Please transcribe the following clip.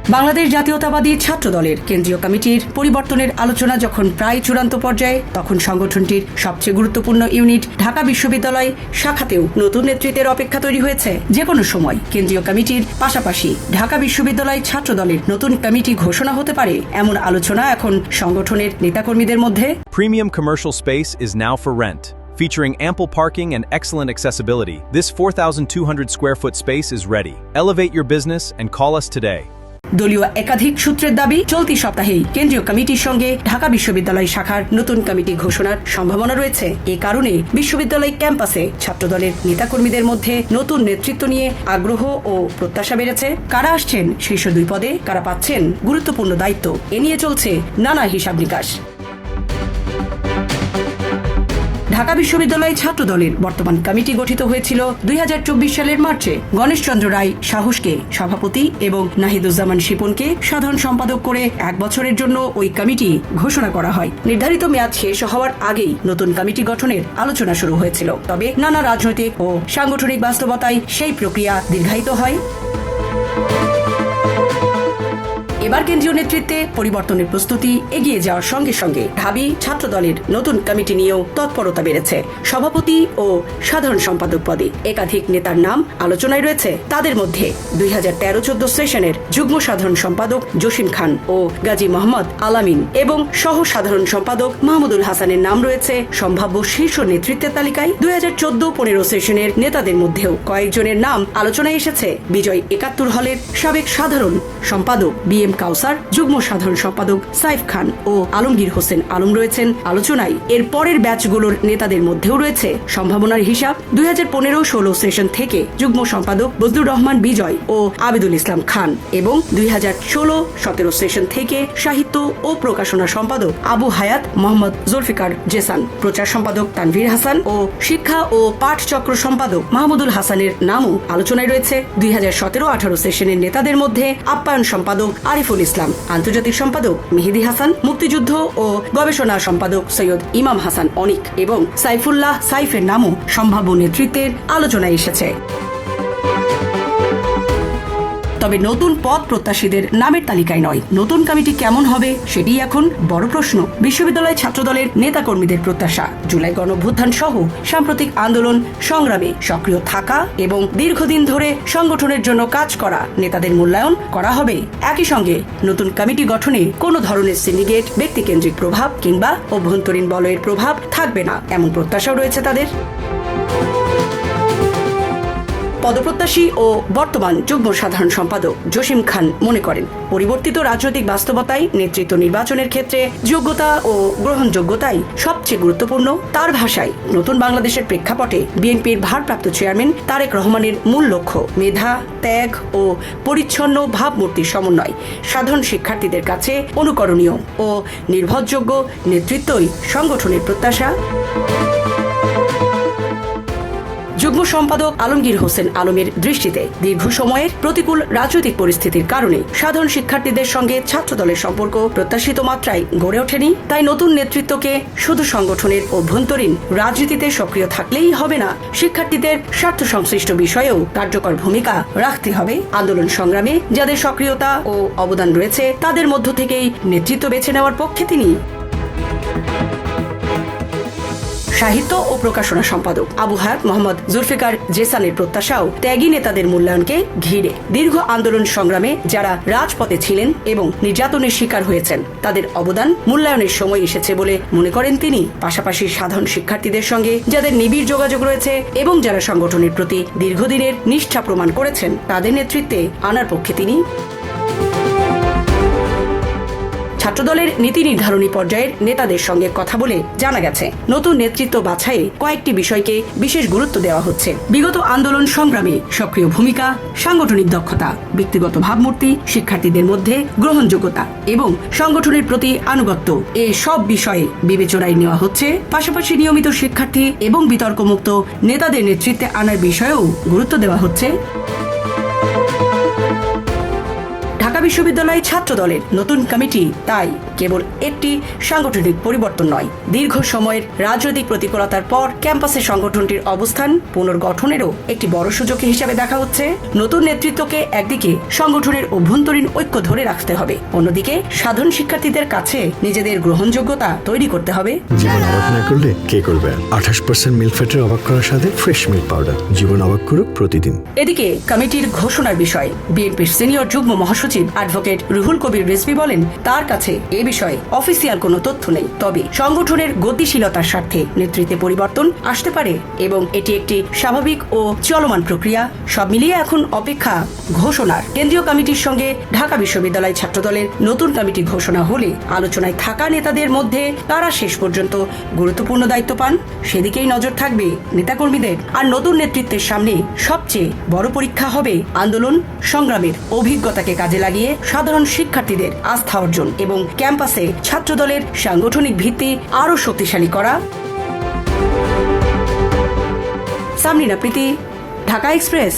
বাংলাদেশ জাতীয়তাবাদী ছাত্র দলের কেন্দ্রীয় কমিটির পরিবর্তনের আলোচনা যখন প্রায় চূড়ান্ত পর্যায়ে, তখন সংগঠনটির সবচেয়ে গুরুত্বপূর্ণ ইউনিট ঢাকা বিশ্ববিদ্যালয় শাখাতেও নতুন নেতৃত্বের অপেক্ষা তৈরি হয়েছে। যে কোনো সময় কেন্দ্রীয় কমিটির পাশাপাশি ঢাকা বিশ্ববিদ্যালয় ছাত্র দলের নতুন কমিটি ঘোষণা হতে পারে, এমন আলোচনা এখন সংগঠনের নেতাকর্মীদের মধ্যে। Premium commercial space is now for rent. Featuring ample parking and excellent accessibility, this 4,200 square foot space is ready. Elevate your business and call us today. দলীয় একাধিক সূত্রের দাবি, চলতি সপ্তাহেই কেন্দ্রীয় কমিটির সঙ্গে ঢাকা বিশ্ববিদ্যালয় শাখার নতুন কমিটি ঘোষণার সম্ভাবনা রয়েছে। এ কারণে বিশ্ববিদ্যালয় ক্যাম্পাসে ছাত্রদলের নেতাকর্মীদের মধ্যে নতুন নেতৃত্ব নিয়ে আগ্রহ ও প্রত্যাশা বেড়েছে। কারা আসছেন শীর্ষ 2 পদে, কারা পাচ্ছেন গুরুত্বপূর্ণ দায়িত্ব, এ নিয়ে চলছে নানা হিসাব নিকাশ। ঢাকা বিশ্ববিদ্যালয় ছাত্র দলের বর্তমান কমিটি গঠিত হয়েছিল 2024 সালের মার্চে। গণেশচন্দ্র রায় সাহসকে সভাপতি এবং নাহিদুজ্জামান শিপনকে সাধারণ সম্পাদক করে 1 বছরের জন্য ওই কমিটি ঘোষণা করা হয়। নির্ধারিত মেয়াদ শেষ হওয়ার আগেই নতুন কমিটি গঠনের আলোচনা শুরু হয়েছিল। তবে নানা রাজনৈতিক ও সাংগঠনিক বাস্তবতায় সেই প্রক্রিয়া দীর্ঘায়িত হয়। এবার কেন্দ্রীয় নেতৃত্বে পরিবর্তনের প্রস্তুতি এগিয়ে যাওয়ার সঙ্গে সঙ্গে ঢাবি ছাত্র দলের নতুন কমিটি নিয়েও তৎপরতা বেড়েছে। সভাপতি ও সাধারণ সম্পাদক পদে একাধিক নেতার নাম আলোচনায় রয়েছে। তাদের মধ্যে 2013-14 সেশনের যুগ্ম সাধারণ সম্পাদক জসিম খান ও গাজী মোহাম্মদ আলামিন এবং সহ সাধারণ সম্পাদক মাহমুদুল হাসানের নাম রয়েছে সম্ভাব্য শীর্ষ নেতৃত্বের তালিকায়। 2014-15 সেশনের নেতাদের মধ্যেও কয়েকজনের নাম আলোচনায় এসেছে। বিজয় 71 হলের সাবেক সাধারণ সম্পাদক BM কাউসার, যুগ্ম সাধারণ সম্পাদক সাইফ খান ও আলমগীর হোসেন আলম রয়েছেন আলোচনায়। এর পরের ব্যাচগুলোর নেতাদের মধ্যেও রয়েছে সম্ভাবনার হিসাব। 2015-16 সেশন থেকে যুগ্ম সম্পাদক বজলুর রহমান বিজয় ও আবিদুল ইসলাম খান এবং 2016-17 সেশন থেকে সাহিত্য ও প্রকাশনা সম্পাদক আবু হায়াত মোহাম্মদ জুলফিকার জেসান, প্রচার সম্পাদক তানভীর হাসান ও শিক্ষা ও পাঠ চক্র সম্পাদক মাহমুদুল হাসানের নামও আলোচনায় রয়েছে। 2017-18 সেশনের নেতাদের মধ্যে আপ্যায়ন সম্পাদক আরিফুল ইসলাম, আন্তর্জাতিক সম্পাদক মেহেদি হাসান, মুক্তিযুদ্ধ ও গবেষণা সম্পাদক সৈয়দ ইমাম হাসান অনিক এবং সাইফুল্লাহ সাইফের নামও সম্ভাব্য নেতৃত্বের আলোচনায় এসেছে। তবে নতুন পদ প্রত্যাশীদের নামের তালিকায় নয়, নতুন কমিটি কেমন হবে সেটি এখন বড় প্রশ্ন। বিশ্ববিদ্যালয় ছাত্রদলের নেতাকর্মীদের প্রত্যাশা, জুলাই গণঅভ্যুত্থান সহ সাম্প্রতিক আন্দোলন সংগ্রামে সক্রিয় থাকা এবং দীর্ঘদিন ধরে সংগঠনের জন্য কাজ করা নেতাদের মূল্যায়ন করা হবে। একই সঙ্গে নতুন কমিটি গঠনে কোনো ধরনের সিন্ডিকেট, ব্যক্তিকেন্দ্রিক প্রভাব কিংবা অভ্যন্তরীণ বলয়ের প্রভাব থাকবে না, এমন প্রত্যাশাও রয়েছে তাদের। পদপ্রত্যাশী ও বর্তমান যুগ্ম সাধারণ সম্পাদক জসিম খান মনে করেন, পরিবর্তিত রাজনৈতিক বাস্তবতায় নেতৃত্ব নির্বাচনের ক্ষেত্রে যোগ্যতা ও গ্রহণযোগ্যতাই সবচেয়ে গুরুত্বপূর্ণ। তার ভাষায়, নতুন বাংলাদেশের প্রেক্ষাপটে বিএনপির ভারপ্রাপ্ত চেয়ারম্যান তারেক রহমানের মূল লক্ষ্য মেধা, ত্যাগ ও পরিচ্ছন্ন ভাবমূর্তির সমন্বয়। সাধারণ শিক্ষার্থীদের কাছে অনুকরণীয় ও নির্ভরযোগ্য নেতৃত্বই সংগঠনের প্রত্যাশা। যুগ্ম সম্পাদক আলমগীর হোসেন আলমের দৃষ্টিতে দীর্ঘ সময়ের প্রতিকূল রাজনৈতিক পরিস্থিতির কারণে সাধারণ শিক্ষার্থীদের সঙ্গে ছাত্রদলের সম্পর্ক প্রত্যাশিত মাত্রায় গড়ে ওঠেনি। তাই নতুন নেতৃত্বকে শুধু সংগঠনের অভ্যন্তরীণ রাজনীতিতে সক্রিয় থাকলেই হবে না, শিক্ষার্থীদের স্বার্থ সংশ্লিষ্ট বিষয়েও কার্যকর ভূমিকা রাখতে হবে। আন্দোলন সংগ্রামে যাদের সক্রিয়তা ও অবদান রয়েছে তাদের মধ্য থেকেই নেতৃত্ব বেছে নেওয়ার পক্ষে তিনি। সাহিত্য ও প্রকাশনা সম্পাদক আবু হায়াত মোহাম্মদ জুলফিকার জেসানের প্রত্যাশাও ত্যাগী নেতাদের মূল্যায়নকে ঘিরে। দীর্ঘ আন্দোলন সংগ্রামে যারা রাজপথে ছিলেন এবং নির্যাতনের শিকার হয়েছেন তাদের অবদান মূল্যায়নের সময় এসেছে বলে মনে করেন তিনি। পাশাপাশি সাধারণ শিক্ষার্থীদের সঙ্গে যাদের নিবিড় যোগাযোগ রয়েছে এবং যারা সংগঠনের প্রতি দীর্ঘদিনের নিষ্ঠা প্রমাণ করেছেন তাদের নেতৃত্বে আনার পক্ষে তিনি। ছাত্রদলের নীতি নির্ধারণী পর্যায়ের নেতাদের সঙ্গে কথা বলে জানা গেছে, নতুন নেতৃত্ব বাছাইয়ে কয়েকটি বিষয়কে বিশেষ গুরুত্ব দেওয়া হচ্ছে। বিগত আন্দোলন সংগ্রামে সক্রিয় ভূমিকা, সাংগঠনিক দক্ষতা, ব্যক্তিগত ভাবমূর্তি, শিক্ষার্থীদের মধ্যে গ্রহণযোগ্যতা এবং সংগঠনের প্রতি আনুগত্য, এ সব বিষয়ে বিবেচনায় নেওয়া হচ্ছে। পাশাপাশি নিয়মিত শিক্ষার্থী এবং বিতর্কমুক্ত নেতাদের নেতৃত্বে আনার বিষয়েও গুরুত্ব দেওয়া হচ্ছে। ঢাকা বিশ্ববিদ্যালয় ছাত্র দলের নতুন কমিটি তাই কেবল একটি সাংগঠনিক পরিবর্তন নয়, দীর্ঘ সময়ের রাজনৈতিক প্রতিকূলতার পর ক্যাম্পাসে সংগঠনটির অবস্থান পুনর্গঠনেরও একটি বড় সুযোগ হিসেবে দেখা হচ্ছে। নতুন নেতৃত্বকে একদিকে সংগঠনের অভ্যন্তরীণ ঐক্য ধরে রাখতে হবে, অন্যদিকে সাধারণ শিক্ষার্থীদের কাছে নিজেদের গ্রহণযোগ্যতা তৈরি করতে হবে। জীবন অবাক না করলে কে করবে? 28% মিল্ক ফ্যাটের অবাক করার সাথে ফ্রেশ মিল্ক পাউডার। জীবন অবাক করুক প্রতিদিন। এদিকে কমিটির ঘোষণার বিষয়ে বিএনপির সিনিয়র যুগ্ম মহাসচিব অ্যাডভোকেট রুহুল কবির রিজভী বলেন, তার কাছে এ বিষয়ে অফিসিয়াল কোনো তথ্য নেই, তবে সংগঠনের গতিশীলতার স্বার্থে নেতৃত্বে পরিবর্তন আসতে পারে এবং এটি একটি স্বাভাবিক ও চলমান প্রক্রিয়া। সব মিলিয়ে এখন অপেক্ষা ঘোষণার। কেন্দ্রীয় কমিটির সঙ্গে ঢাকা বিশ্ববিদ্যালয় ছাত্রদলের নতুন কমিটি ঘোষণা হলে আলোচনায় থাকা নেতাদের মধ্যে কারা শেষ পর্যন্ত গুরুত্বপূর্ণ দায়িত্ব পান সেদিকেই নজর থাকবে নেতাকর্মীদের। আর নতুন নেতৃত্বের সামনে সবচেয়ে বড় পরীক্ষা হবে আন্দোলন সংগ্রামের অভিজ্ঞতাকে কাজে লাগিয়ে সাধারণ শিক্ষার্থীদের আস্থা অর্জন এবং ক্যাম্পাসে ছাত্রদলের সাংগঠনিক ভিত্তি আরও শক্তিশালী করা। সামরিনা প্রীতি, ঢাকা এক্সপ্রেস।